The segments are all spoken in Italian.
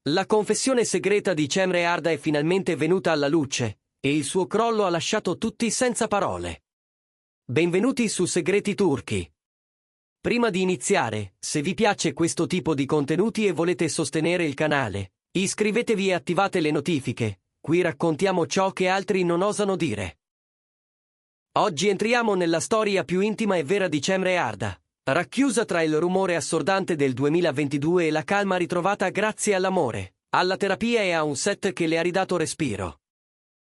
La confessione segreta di Cemre Arda è finalmente venuta alla luce, e il suo crollo ha lasciato tutti senza parole. Benvenuti su Segreti Turchi. Prima di iniziare, se vi piace questo tipo di contenuti e volete sostenere il canale, iscrivetevi e attivate le notifiche, qui raccontiamo ciò che altri non osano dire. Oggi entriamo nella storia più intima e vera di Cemre Arda, racchiusa tra il rumore assordante del 2022 e la calma ritrovata grazie all'amore, alla terapia e a un set che le ha ridato respiro.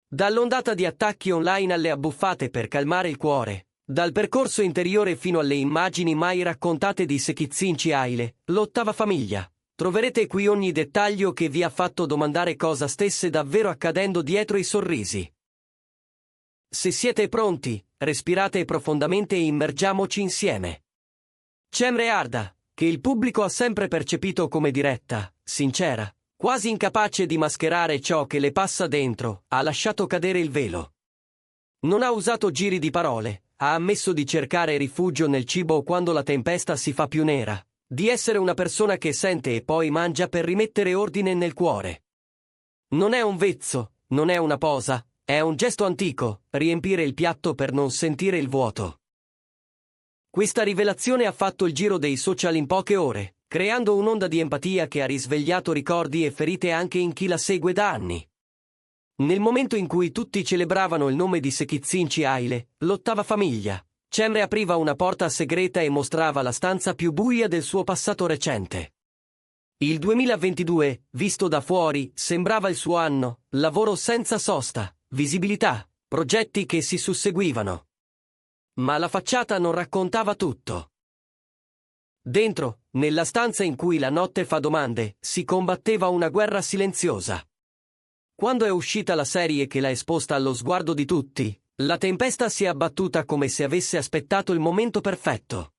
Dall'ondata di attacchi online alle abbuffate per calmare il cuore, dal percorso interiore fino alle immagini mai raccontate di Sekizinci Aile, l'ottava famiglia, troverete qui ogni dettaglio che vi ha fatto domandare cosa stesse davvero accadendo dietro i sorrisi. Se siete pronti, respirate profondamente e immergiamoci insieme. Cemre Arda, che il pubblico ha sempre percepito come diretta, sincera, quasi incapace di mascherare ciò che le passa dentro, ha lasciato cadere il velo. Non ha usato giri di parole, ha ammesso di cercare rifugio nel cibo quando la tempesta si fa più nera, di essere una persona che sente e poi mangia per rimettere ordine nel cuore. Non è un vezzo, non è una posa, è un gesto antico, riempire il piatto per non sentire il vuoto. Questa rivelazione ha fatto il giro dei social in poche ore, creando un'onda di empatia che ha risvegliato ricordi e ferite anche in chi la segue da anni. Nel momento in cui tutti celebravano il nome di Sekizinci Aile, l'ottava famiglia, Cemre apriva una porta segreta e mostrava la stanza più buia del suo passato recente. Il 2022, visto da fuori, sembrava il suo anno, lavoro senza sosta, visibilità, progetti che si susseguivano. Ma la facciata non raccontava tutto. Dentro, nella stanza in cui la notte fa domande, si combatteva una guerra silenziosa. Quando è uscita la serie che l'ha esposta allo sguardo di tutti, la tempesta si è abbattuta come se avesse aspettato il momento perfetto.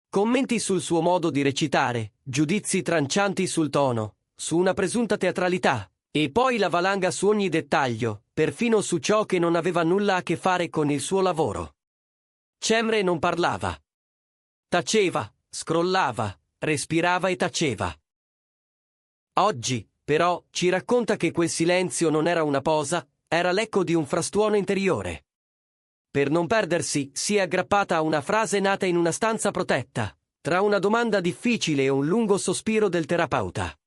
Commenti sul suo modo di recitare, giudizi trancianti sul tono, su una presunta teatralità, e poi la valanga su ogni dettaglio, perfino su ciò che non aveva nulla a che fare con il suo lavoro. Cemre non parlava. Taceva, scrollava, respirava e taceva. Oggi, però, ci racconta che quel silenzio non era una posa, era l'eco di un frastuono interiore. Per non perdersi, si è aggrappata a una frase nata in una stanza protetta, tra una domanda difficile e un lungo sospiro del terapeuta.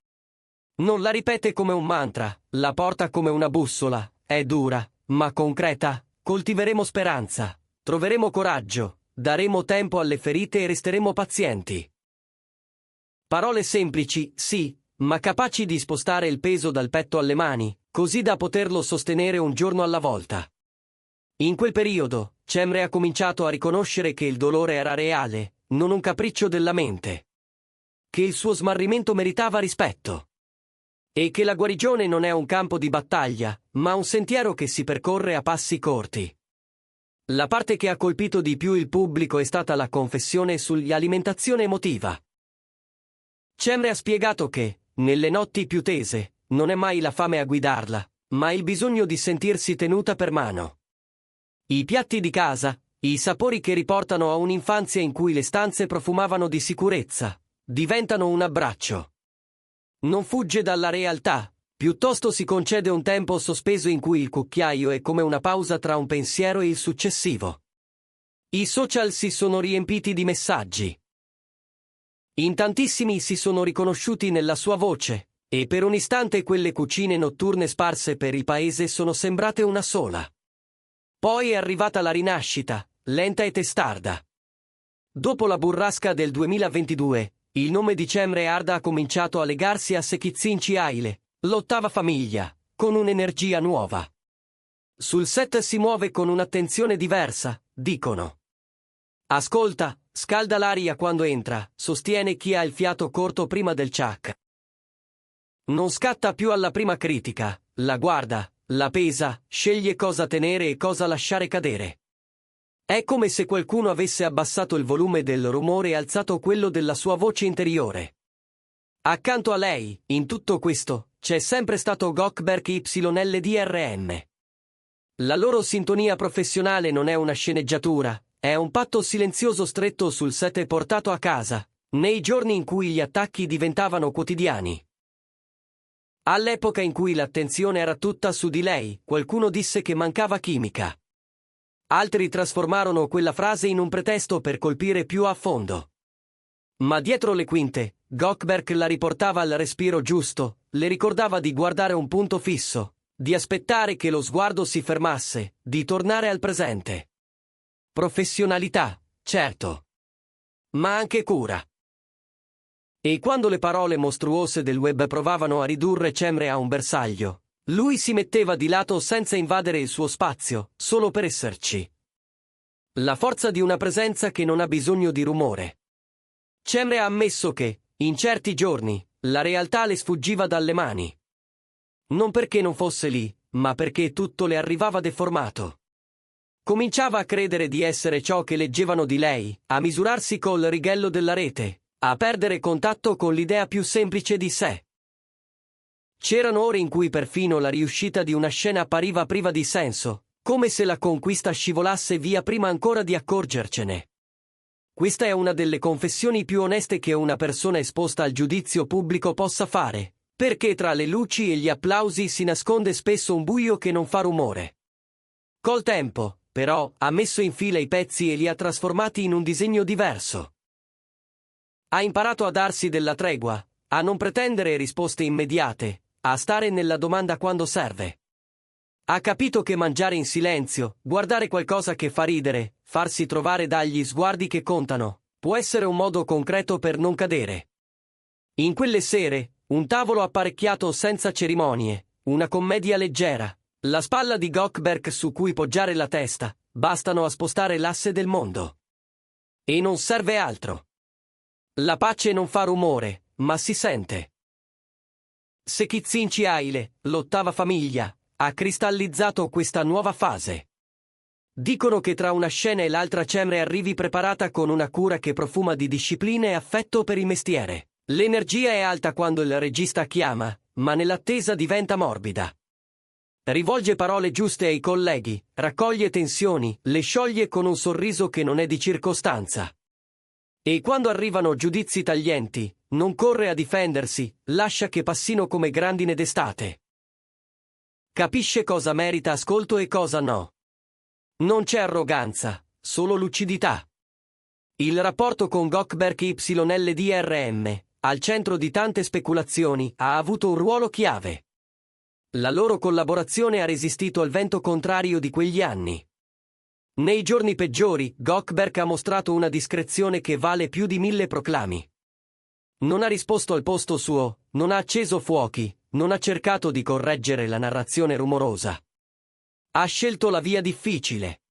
Non la ripete come un mantra, la porta come una bussola, è dura, ma concreta, coltiveremo speranza. Troveremo coraggio, daremo tempo alle ferite e resteremo pazienti. Parole semplici, sì, ma capaci di spostare il peso dal petto alle mani, così da poterlo sostenere un giorno alla volta. In quel periodo, Cemre ha cominciato a riconoscere che il dolore era reale, non un capriccio della mente. Che il suo smarrimento meritava rispetto. E che la guarigione non è un campo di battaglia, ma un sentiero che si percorre a passi corti. La parte che ha colpito di più il pubblico è stata la confessione sull'alimentazione emotiva. Cemre ha spiegato che, nelle notti più tese, non è mai la fame a guidarla, ma il bisogno di sentirsi tenuta per mano. I piatti di casa, i sapori che riportano a un'infanzia in cui le stanze profumavano di sicurezza, diventano un abbraccio. Non fugge dalla realtà. Piuttosto si concede un tempo sospeso in cui il cucchiaio è come una pausa tra un pensiero e il successivo. I social si sono riempiti di messaggi. In tantissimi si sono riconosciuti nella sua voce, e per un istante quelle cucine notturne sparse per il paese sono sembrate una sola. Poi è arrivata la rinascita, lenta e testarda. Dopo la burrasca del 2022, il nome di Cemre Arda ha cominciato a legarsi a Sekizinci Aile, l'ottava famiglia, con un'energia nuova. Sul set si muove con un'attenzione diversa, dicono. Ascolta, scalda l'aria quando entra, sostiene chi ha il fiato corto prima del ciak. Non scatta più alla prima critica, la guarda, la pesa, sceglie cosa tenere e cosa lasciare cadere. È come se qualcuno avesse abbassato il volume del rumore e alzato quello della sua voce interiore. Accanto a lei, in tutto questo, c'è sempre stato Gökberk YLDRM. La loro sintonia professionale non è una sceneggiatura, è un patto silenzioso stretto sul set e portato a casa, nei giorni in cui gli attacchi diventavano quotidiani. All'epoca in cui l'attenzione era tutta su di lei, qualcuno disse che mancava chimica. Altri trasformarono quella frase in un pretesto per colpire più a fondo. Ma dietro le quinte, Goldberg la riportava al respiro giusto, le ricordava di guardare un punto fisso, di aspettare che lo sguardo si fermasse, di tornare al presente. Professionalità, certo. Ma anche cura. E quando le parole mostruose del web provavano a ridurre Cemre a un bersaglio, lui si metteva di lato senza invadere il suo spazio, solo per esserci. La forza di una presenza che non ha bisogno di rumore. Cemre ha ammesso che, in certi giorni, la realtà le sfuggiva dalle mani. Non perché non fosse lì, ma perché tutto le arrivava deformato. Cominciava a credere di essere ciò che leggevano di lei, a misurarsi col righello della rete, a perdere contatto con l'idea più semplice di sé. C'erano ore in cui perfino la riuscita di una scena appariva priva di senso, come se la conquista scivolasse via prima ancora di accorgercene. Questa è una delle confessioni più oneste che una persona esposta al giudizio pubblico possa fare, perché tra le luci e gli applausi si nasconde spesso un buio che non fa rumore. Col tempo, però, ha messo in fila i pezzi e li ha trasformati in un disegno diverso. Ha imparato a darsi della tregua, a non pretendere risposte immediate, a stare nella domanda quando serve. Ha capito che mangiare in silenzio, guardare qualcosa che fa ridere, farsi trovare dagli sguardi che contano, può essere un modo concreto per non cadere. In quelle sere, un tavolo apparecchiato senza cerimonie, una commedia leggera, la spalla di Goldberg su cui poggiare la testa, bastano a spostare l'asse del mondo. E non serve altro. La pace non fa rumore, ma si sente. Sekizzinci Aile, l'ottava famiglia, ha cristallizzato questa nuova fase. Dicono che tra una scena e l'altra Cemre arrivi preparata con una cura che profuma di disciplina e affetto per il mestiere. L'energia è alta quando il regista chiama, ma nell'attesa diventa morbida. Rivolge parole giuste ai colleghi, raccoglie tensioni, le scioglie con un sorriso che non è di circostanza. E quando arrivano giudizi taglienti, non corre a difendersi, lascia che passino come grandine d'estate. Capisce cosa merita ascolto e cosa no. Non c'è arroganza, solo lucidità. Il rapporto con Goldberg YLDRM, al centro di tante speculazioni, ha avuto un ruolo chiave. La loro collaborazione ha resistito al vento contrario di quegli anni. Nei giorni peggiori, Goldberg ha mostrato una discrezione che vale più di 1000 proclami. Non ha risposto al posto suo, non ha acceso fuochi, non ha cercato di correggere la narrazione rumorosa. Ha scelto la via difficile.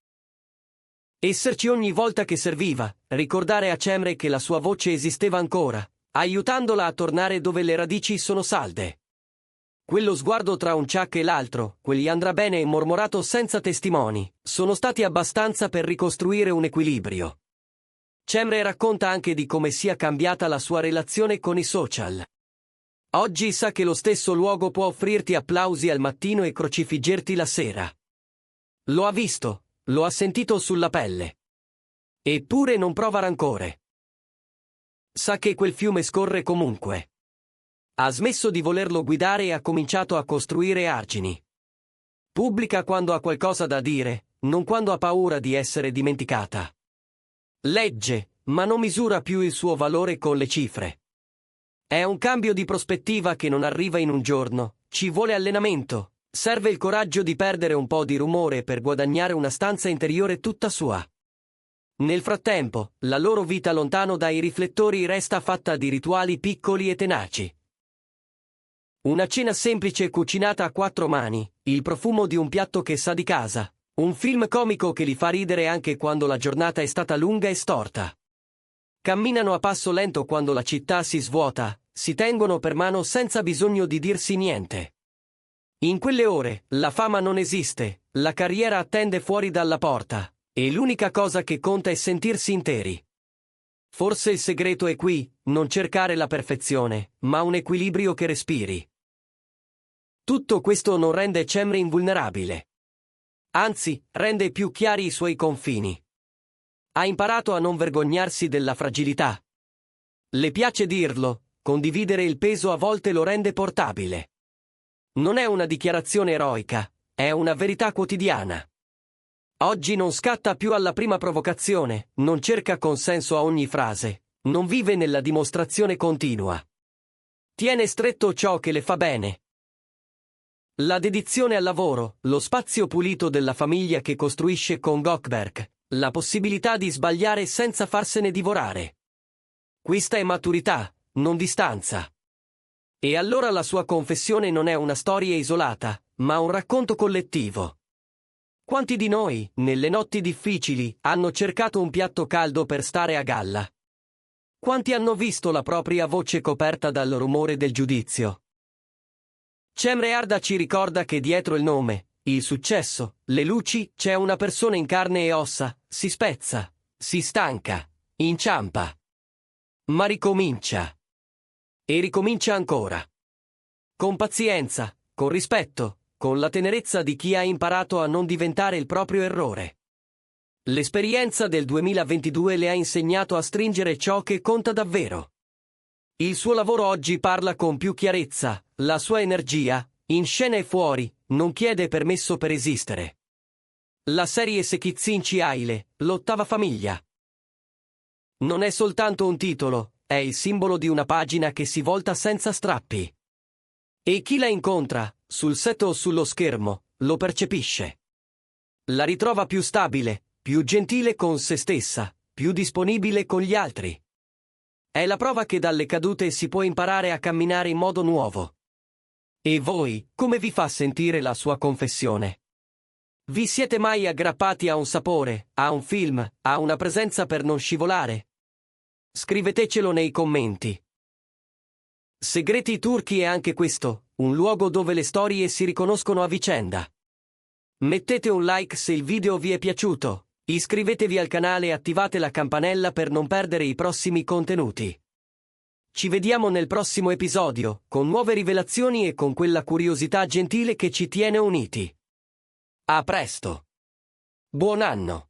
Esserci ogni volta che serviva, ricordare a Cemre che la sua voce esisteva ancora, aiutandola a tornare dove le radici sono salde. Quello sguardo tra un Chuck e l'altro, quegli andrà bene mormorato senza testimoni, sono stati abbastanza per ricostruire un equilibrio. Cemre racconta anche di come sia cambiata la sua relazione con i social. Oggi sa che lo stesso luogo può offrirti applausi al mattino e crocifiggerti la sera. Lo ha visto, lo ha sentito sulla pelle. Eppure non prova rancore. Sa che quel fiume scorre comunque. Ha smesso di volerlo guidare e ha cominciato a costruire argini. Pubblica quando ha qualcosa da dire, non quando ha paura di essere dimenticata. Legge, ma non misura più il suo valore con le cifre. È un cambio di prospettiva che non arriva in un giorno, ci vuole allenamento, serve il coraggio di perdere un po' di rumore per guadagnare una stanza interiore tutta sua. Nel frattempo, la loro vita lontano dai riflettori resta fatta di rituali piccoli e tenaci. Una cena semplice cucinata a 4 mani, il profumo di un piatto che sa di casa, un film comico che li fa ridere anche quando la giornata è stata lunga e storta. Camminano a passo lento quando la città si svuota, si tengono per mano senza bisogno di dirsi niente. In quelle ore, la fama non esiste, la carriera attende fuori dalla porta, e l'unica cosa che conta è sentirsi interi. Forse il segreto è qui, non cercare la perfezione, ma un equilibrio che respiri. Tutto questo non rende Cemre invulnerabile. Anzi, rende più chiari i suoi confini. Ha imparato a non vergognarsi della fragilità. Le piace dirlo, condividere il peso a volte lo rende portabile. Non è una dichiarazione eroica, è una verità quotidiana. Oggi non scatta più alla prima provocazione, non cerca consenso a ogni frase, non vive nella dimostrazione continua. Tiene stretto ciò che le fa bene. La dedizione al lavoro, lo spazio pulito della famiglia che costruisce con Goldberg, la possibilità di sbagliare senza farsene divorare. Questa è maturità, non distanza. E allora la sua confessione non è una storia isolata, ma un racconto collettivo. Quanti di noi, nelle notti difficili, hanno cercato un piatto caldo per stare a galla? Quanti hanno visto la propria voce coperta dal rumore del giudizio? Cemre Arda ci ricorda che dietro il nome, il successo, le luci, c'è una persona in carne e ossa, si spezza, si stanca, inciampa. Ma ricomincia. E ricomincia ancora. Con pazienza, con rispetto, con la tenerezza di chi ha imparato a non diventare il proprio errore. L'esperienza del 2022 le ha insegnato a stringere ciò che conta davvero. Il suo lavoro oggi parla con più chiarezza, la sua energia, in scena e fuori, non chiede permesso per esistere. La serie Sekizzinci Aile, l'ottava famiglia. Non è soltanto un titolo, è il simbolo di una pagina che si volta senza strappi. E chi la incontra, sul set o sullo schermo, lo percepisce. La ritrova più stabile, più gentile con se stessa, più disponibile con gli altri. È la prova che dalle cadute si può imparare a camminare in modo nuovo. E voi, come vi fa sentire la sua confessione? Vi siete mai aggrappati a un sapore, a un film, a una presenza per non scivolare? Scrivetecelo nei commenti. Segreti Turchi è anche questo, un luogo dove le storie si riconoscono a vicenda. Mettete un like se il video vi è piaciuto. Iscrivetevi al canale e attivate la campanella per non perdere i prossimi contenuti. Ci vediamo nel prossimo episodio, con nuove rivelazioni e con quella curiosità gentile che ci tiene uniti. A presto. Buon anno.